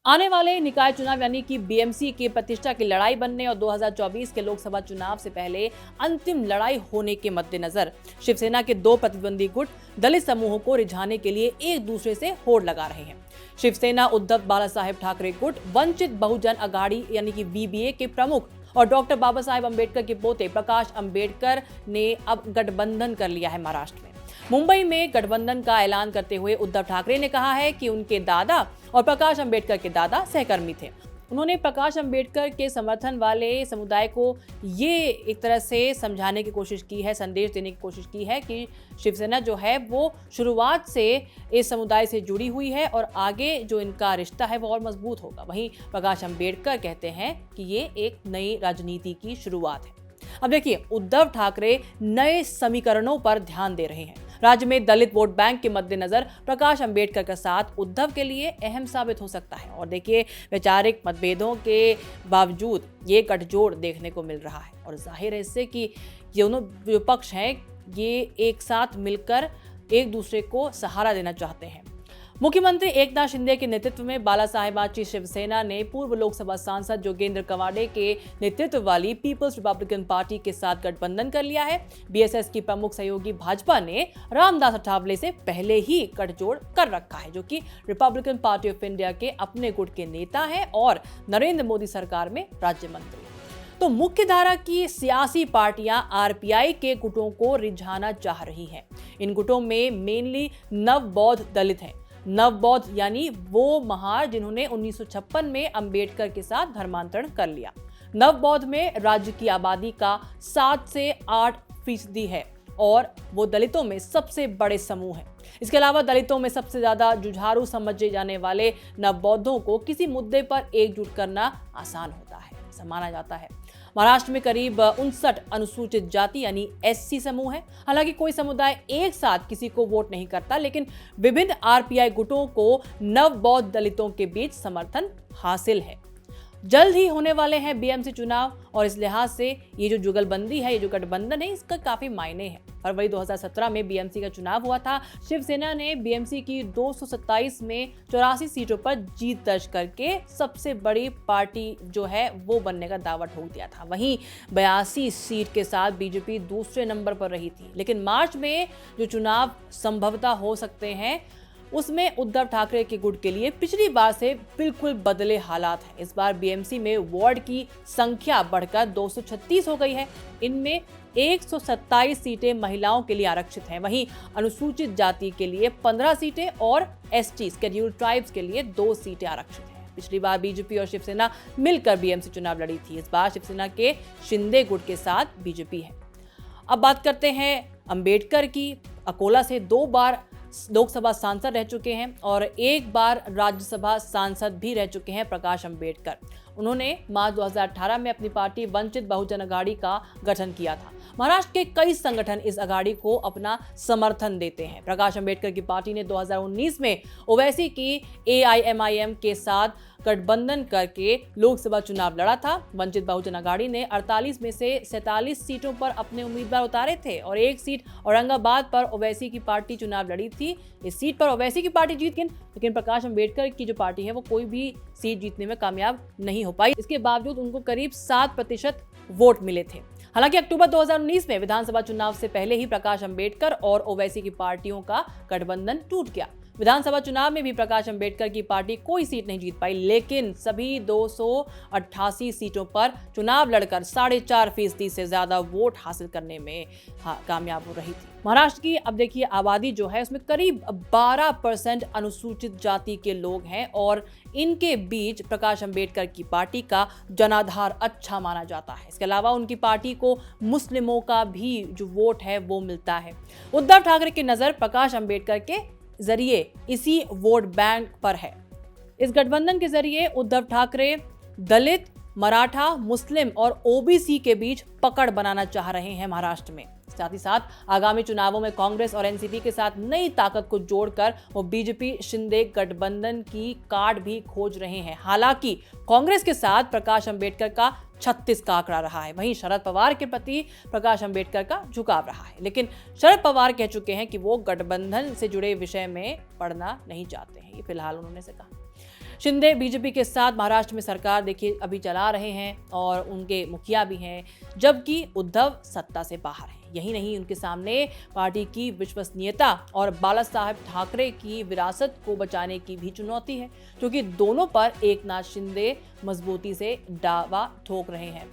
आने वाले निकाय चुनाव यानी कि बीएमसी के प्रतिष्ठा की लड़ाई बनने और 2024 के लोकसभा चुनाव से पहले अंतिम लड़ाई होने के मद्देनजर शिवसेना के दो प्रतिद्वंदी गुट दलित समूहों को रिझाने के लिए एक दूसरे से होड़ लगा रहे हैं। शिवसेना उद्धव बाला साहेब ठाकरे गुट वंचित बहुजन अघाड़ी यानी कि वीबीए के प्रमुख और डॉक्टर बाबा साहेब अम्बेडकर के पोते प्रकाश अम्बेडकर ने अब गठबंधन कर लिया है महाराष्ट्र में। मुंबई में गठबंधन का ऐलान करते हुए उद्धव ठाकरे ने कहा है कि उनके दादा और प्रकाश अम्बेडकर के दादा सहकर्मी थे। उन्होंने प्रकाश अम्बेडकर के समर्थन वाले समुदाय को ये एक तरह से समझाने की कोशिश की है, संदेश देने की कोशिश की है कि शिवसेना जो है वो शुरुआत से इस समुदाय से जुड़ी हुई है और आगे जो इनका रिश्ता है वो और मजबूत होगा। वहीं प्रकाश अम्बेडकर कहते हैं कि ये एक नई राजनीति की शुरुआत है। अब देखिए, उद्धव ठाकरे नए समीकरणों पर ध्यान दे रहे हैं। राज्य में दलित वोट बैंक के मद्देनजर प्रकाश अम्बेडकर का साथ उद्धव के लिए अहम साबित हो सकता है। और देखिए, वैचारिक मतभेदों के बावजूद ये गठजोड़ देखने को मिल रहा है और जाहिर है इससे कि ये दोनों जो पक्ष हैं ये एक साथ मिलकर एक दूसरे को सहारा देना चाहते हैं। मुख्यमंत्री एकनाथ शिंदे के नेतृत्व में बाला साहेबांची शिवसेना ने पूर्व लोकसभा सांसद जोगेंद्र कवाड़े के नेतृत्व वाली पीपल्स रिपब्लिकन पार्टी के साथ गठबंधन कर लिया है। बीएसएस की प्रमुख सहयोगी भाजपा ने रामदास अठावले से पहले ही गठजोड़ कर रखा है, जो कि रिपब्लिकन पार्टी ऑफ इंडिया के अपने गुट के नेता हैं और नरेंद्र मोदी सरकार में राज्य मंत्री। तो मुख्य धारा की सियासी पार्टियां आरपीआई के गुटों को रिझाना चाह रही हैं। इन गुटों में मेनली नवबौद्ध दलित हैं। नवबौद्ध यानी वो महार जिन्होंने 1956 में अंबेडकर के साथ धर्मांतरण कर लिया। नवबौद्ध में राज्य की आबादी का 7 से 8% है और वो दलितों में सबसे बड़े समूह है। इसके अलावा दलितों में सबसे ज्यादा जुझारू समझे जाने वाले नवबौद्धों को किसी मुद्दे पर एकजुट करना आसान होता है, ऐसा माना जाता है। महाराष्ट्र में करीब 59 अनुसूचित जाति यानी एससी समूह है। हालांकि कोई समुदाय एक साथ किसी को वोट नहीं करता, लेकिन विभिन्न आरपीआई गुटों को नवबौद्ध दलितों के बीच समर्थन हासिल है। जल्द ही होने वाले हैं बीएमसी चुनाव और इस लिहाज से ये जो जुगलबंदी है, ये जो गठबंधन है, इसका काफी मायने है। फरवरी 2017 में बीएमसी का चुनाव हुआ था। शिवसेना ने बीएमसी की 227 में 84 सीटों पर जीत दर्ज करके सबसे बड़ी पार्टी जो है वो बनने का दावा ठोक दिया था। वहीं 82 सीट के साथ बीजेपी दूसरे नंबर पर रही थी। लेकिन मार्च में जो चुनाव संभवतः हो सकते हैं उसमें उद्धव ठाकरे के गुट के लिए पिछली बार से बिल्कुल बदले हालात हैं। इस बार बीएमसी में वार्ड की संख्या बढ़कर 236 हो गई है। इनमें 127 सीटें महिलाओं के लिए आरक्षित हैं। वहीं अनुसूचित जाति के लिए 15 सीटें और एसटी शेड्यूल्ड ट्राइब्स के लिए 2 सीटें आरक्षित हैं। पिछली बार बीजेपी और शिवसेना मिलकर बीएमसी चुनाव लड़ी थी। इस बार शिवसेना के शिंदे गुट के साथ बीजेपी है। अब बात करते हैं अम्बेडकर की। अकोला से 2 बार लोकसभा सांसद रह चुके हैं और 1 बार राज्यसभा सांसद भी रह चुके हैं प्रकाश अम्बेडकर। उन्होंने मार्च 2018 में अपनी पार्टी वंचित बहुजन अघाड़ी का गठन किया था। महाराष्ट्र के कई संगठन इस अघाड़ी को अपना समर्थन देते हैं। प्रकाश अम्बेडकर की पार्टी ने 2019 में ओवैसी की एआईएमआईएम के साथ गठबंधन करके लोकसभा चुनाव लड़ा था। वंचित बहुजन अघाड़ी ने 48 में से 47 सीटों पर अपने उम्मीदवार उतारे थे और 1 सीट औरंगाबाद पर ओवैसी की पार्टी चुनाव लड़ी थी। इस सीट पर ओवैसी की पार्टी जीत गई, लेकिन प्रकाश अम्बेडकर की जो पार्टी है वो कोई भी सीट जीतने में कामयाब नहीं हो पाई। इसके बावजूद उनको करीब 7% वोट मिले थे। हालांकि अक्टूबर 2019 में विधानसभा चुनाव से पहले ही प्रकाश अम्बेडकर और ओवैसी की पार्टियों का गठबंधन टूट गया। विधानसभा चुनाव में भी प्रकाश अम्बेडकर की पार्टी कोई सीट नहीं जीत पाई, लेकिन सभी 288 सीटों पर चुनाव लड़कर 4.5% से ज्यादा वोट हासिल करने में कामयाब हो रही थी। महाराष्ट्र की अब देखिए आबादी जो है उसमें करीब 12% अनुसूचित जाति के लोग हैं और इनके बीच प्रकाश अम्बेडकर की पार्टी का जनाधार अच्छा माना जाता है। इसके अलावा उनकी पार्टी को मुस्लिमों का भी जो वोट है वो मिलता है। उद्धव ठाकरे की नजर प्रकाश अम्बेडकर के जरिए इसी वोट बैंक पर है। इस गठबंधन के जरिए उद्धव ठाकरे दलित, मराठा, मुस्लिम और ओबीसी के बीच पकड़ बनाना चाह रहे हैं महाराष्ट्र में। साथ ही साथ आगामी चुनावों में कांग्रेस और एनसीपी के साथ नई ताकत को जोड़कर वो बीजेपी शिंदे गठबंधन की कार्ड भी खोज रहे हैं। हालांकि कांग्रेस के साथ प्रकाश अम्बेडकर का 36 का आंकड़ा रहा है। वहीं शरद पवार के प्रति प्रकाश अम्बेडकर का झुकाव रहा है, लेकिन शरद पवार कह चुके हैं कि वो गठबंधन से जुड़े विषय में पढ़ना नहीं चाहते हैं। ये फिलहाल उन्होंने से कहा। शिंदे बीजेपी के साथ महाराष्ट्र में सरकार देखिए अभी चला रहे हैं और उनके मुखिया भी हैं, जबकि उद्धव सत्ता से बाहर हैं। यही नहीं, उनके सामने पार्टी की विश्वसनीयता और बाला साहेब ठाकरे की विरासत को बचाने की भी चुनौती है, क्योंकि दोनों पर एकनाथ शिंदे मजबूती से दावा ठोक रहे हैं।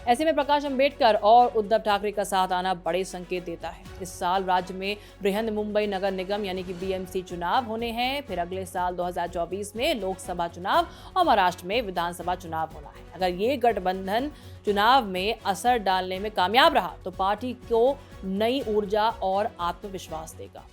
ऐसे में प्रकाश अंबेडकर और उद्धव ठाकरे का साथ आना बड़े संकेत देता है। इस साल राज्य में बृहन मुंबई नगर निगम यानी कि बीएमसी चुनाव होने हैं। फिर अगले साल 2024 में लोकसभा चुनाव और महाराष्ट्र में विधानसभा चुनाव होना है। अगर ये गठबंधन चुनाव में असर डालने में कामयाब रहा तो पार्टी को नई ऊर्जा और आत्मविश्वास देगा।